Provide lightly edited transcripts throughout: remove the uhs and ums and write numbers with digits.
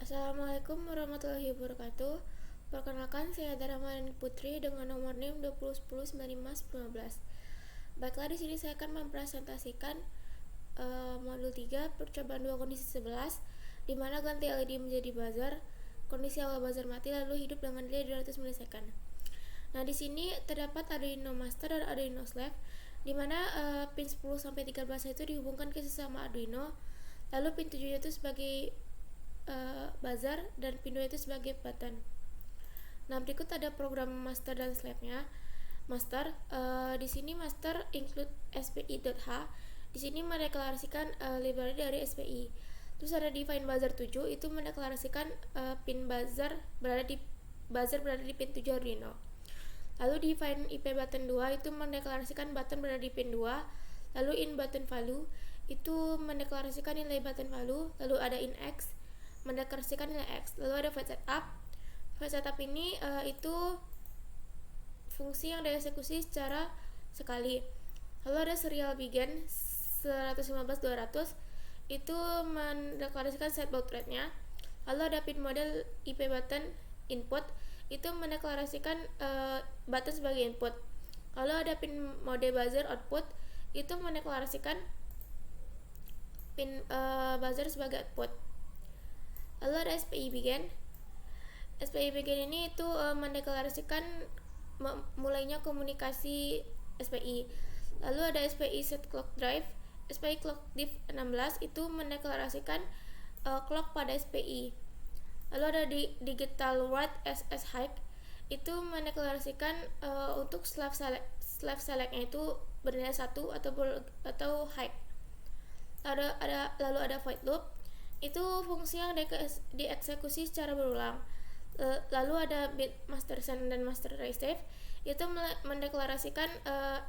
Assalamualaikum warahmatullahi wabarakatuh. Perkenalkan, saya Dara Mariani Putri dengan nomor NIM 20109515. Baiklah, di sini saya akan mempresentasikan modul 3 percobaan 2 kondisi 11, di mana ganti LED menjadi buzzer, kondisi awal buzzer mati lalu hidup dengan delay 200 milisecond. Nah, di sini terdapat Arduino Master dan Arduino Slave, di mana pin 10 sampai 13 itu dihubungkan ke sesama Arduino. Lalu pin 7 itu sebagai buzzer dan pin 2 itu sebagai button. Nah, berikut ada program master dan slave-nya. Master, di sini master include spi.h. Di sini mendeklarasikan library dari SPI. Terus ada define buzzer 7, itu mendeklarasikan pin buzzer berada di pin 7 Arduino. Lalu define IP button 2, itu mendeklarasikan button berada di pin 2. Lalu in button value, itu mendeklarasikan nilai button value. Lalu ada in x, mendeklarasikan nilai x. Lalu ada void setup. Void setup ini itu fungsi yang dieksekusi secara sekali. Lalu ada serial begin 115.200, itu mendeklarasikan set baud rate-nya. Lalu ada pin model IP button input, itu mendeklarasikan button sebagai input. Lalu ada pin mode buzzer output, itu mendeklarasikan pin buzzer sebagai output. Lalu ada SPI begin. SPI begin ini itu mendeklarasikan mulainya komunikasi SPI. Lalu ada SPI set clock drive. SPI clock div 16 itu mendeklarasikan clock pada SPI. Lalu ada digital write SS high, itu mendeklarasikan untuk slave select-nya itu bernilai 1 atau high. Lalu ada void loop, itu fungsi yang dieksekusi secara berulang. Lalu ada bit master send dan master receive, itu mendeklarasikan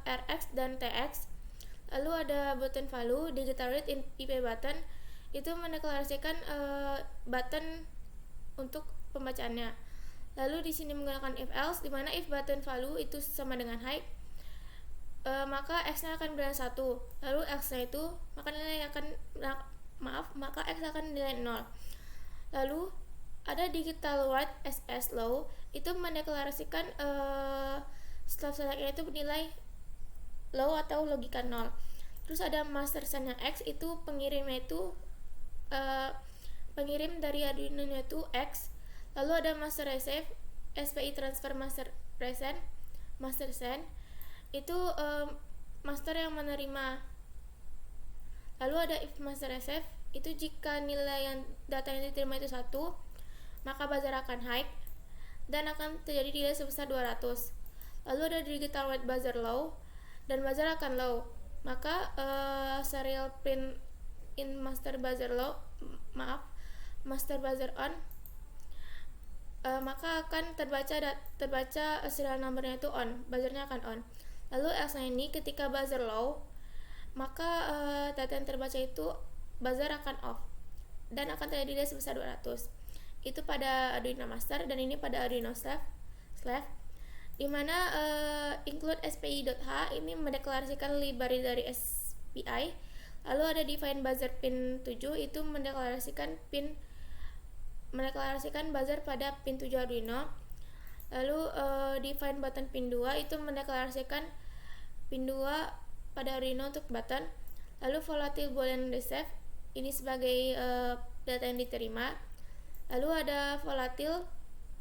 RX dan TX. Lalu ada button value, digital read in IP button, itu mendeklarasikan button untuk pembacaannya. Lalu di sini menggunakan if else, di mana if button value itu sama dengan high, maka x-nya akan bernilai 1. Lalu x-nya itu maka x akan nilai 0. Lalu ada digital write SS low, itu mendeklarasikan slave select-nya itu bernilai low atau logika 0. Terus ada master send x, itu pengirimnya itu pengirim dari Arduino itu x. Lalu ada master receive, SPI transfer master present, master send, itu master yang menerima. Lalu ada if master receive, itu jika nilai yang data yang diterima itu 1, maka buzzer akan high dan akan terjadi delay sebesar 200. Lalu ada digital write buzzer low dan buzzer akan low, maka serial print in master buzzer buzzer on, maka akan terbaca serial numbernya itu on, buzzernya akan on. Lalu else ini ketika buzzer low, maka data yang terbaca itu buzzer akan off dan akan terjadi delay sebesar 200. Itu pada Arduino Master, dan ini pada Arduino Slave, dimana include spi.h ini mendeklarasikan library dari SPI. Lalu ada define buzzer pin 7, itu mendeklarasikan buzzer pada pin 7 Arduino. Lalu define button pin 2, itu mendeklarasikan pin 2 pada Arduino untuk button. Lalu volatile boolean receive, ini sebagai data yang diterima. Lalu ada volatile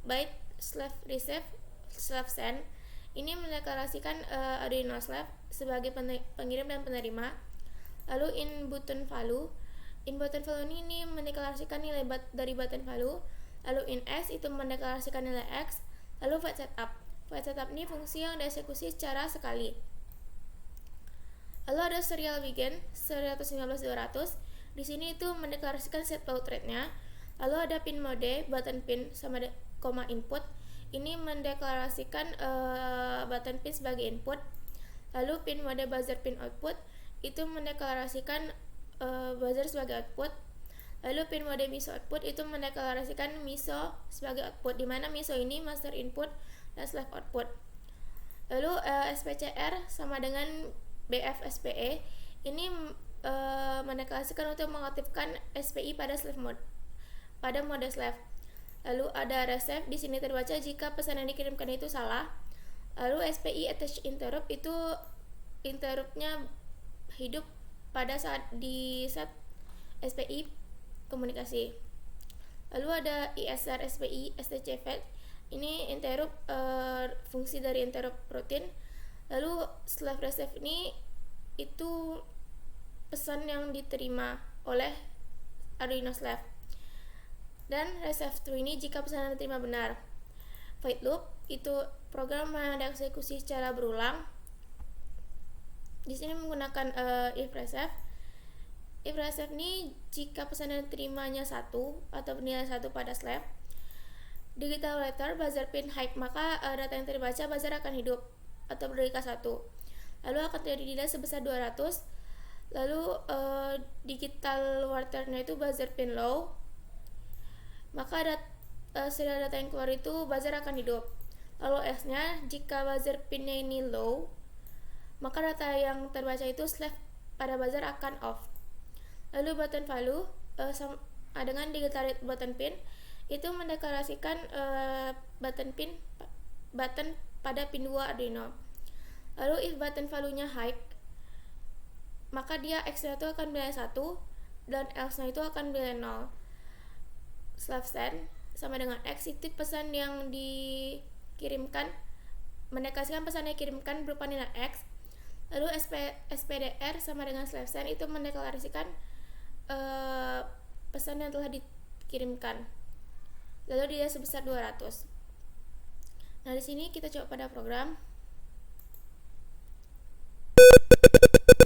byte slave receive, slave send, ini mendeklarasikan Arduino slave sebagai pengirim dan penerima. Lalu in button value ini mendeklarasikan nilai dari button value. Lalu in x, itu mendeklarasikan nilai x. Lalu void setup ini fungsi yang dieksekusi secara sekali. Lalu ada serial begin 115.200, di sini itu mendeklarasikan set baud rate-nya. Lalu ada pin mode button pin sama input, ini mendeklarasikan button pin sebagai input. Lalu pin mode buzzer pin output, itu mendeklarasikan buzzer sebagai output. Lalu pin mode MISO output, itu mendeklarasikan MISO sebagai output, di mana MISO ini master input dan slave output. Lalu SPCR sama dengan BFSPE, ini mendeklarasikan untuk mengaktifkan SPI pada slave mode. pada mode slave. Lalu ada receive, di sini terbaca jika pesan yang dikirimkan itu salah. Lalu SPI attach interrupt, itu interruptnya hidup pada saat SPI komunikasi. Lalu ada ISR SPI STC fetch, ini interrupt fungsi dari interrupt routine. Lalu slave receive ini itu pesan yang diterima oleh Arduino slave. Dan receive to ini jika pesan yang diterima benar. Void loop itu program yang dieksekusi secara berulang. Di sini menggunakan if receive. If receive ini jika pesan yang diterimanya 1 atau bernilai 1 pada slave. Digital letter buzzer pin high, maka data yang terbaca buzzer akan hidup atau berdeka 1. Lalu akan terjadi delay sebesar 200. Lalu digital waternya itu buzzer pin low, maka setelah data yang keluar itu buzzer akan hidup. Lalu S-nya, jika buzzer pinnya ini low, maka data yang terbaca itu slave pada buzzer akan off. Lalu button value dengan digital read button pin itu mendeklarasikan button pada pin 2 Arduino. Lalu if button value-nya high, maka dia X-nya itu akan bernilai 1 dan else-nya itu akan bernilai 0. Slave send sama dengan X, itu pesan yang dikirimkan, mendeklarasikan pesan yang dikirimkan berupa nilai X. Lalu SPDR sama dengan slave send, itu mendeklarasikan pesan yang telah dikirimkan. Lalu dia sebesar 200. Nah, di sini kita coba pada program.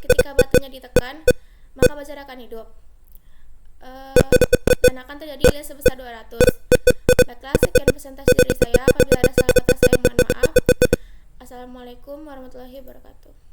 Ketika buttonnya ditekan, maka buzzer akan hidup. Dan akan terjadi delay sebesar 200. Baiklah, sekian presentasi dari saya. Apabila ada salah kata saya mohon maaf. Assalamualaikum warahmatullahi wabarakatuh.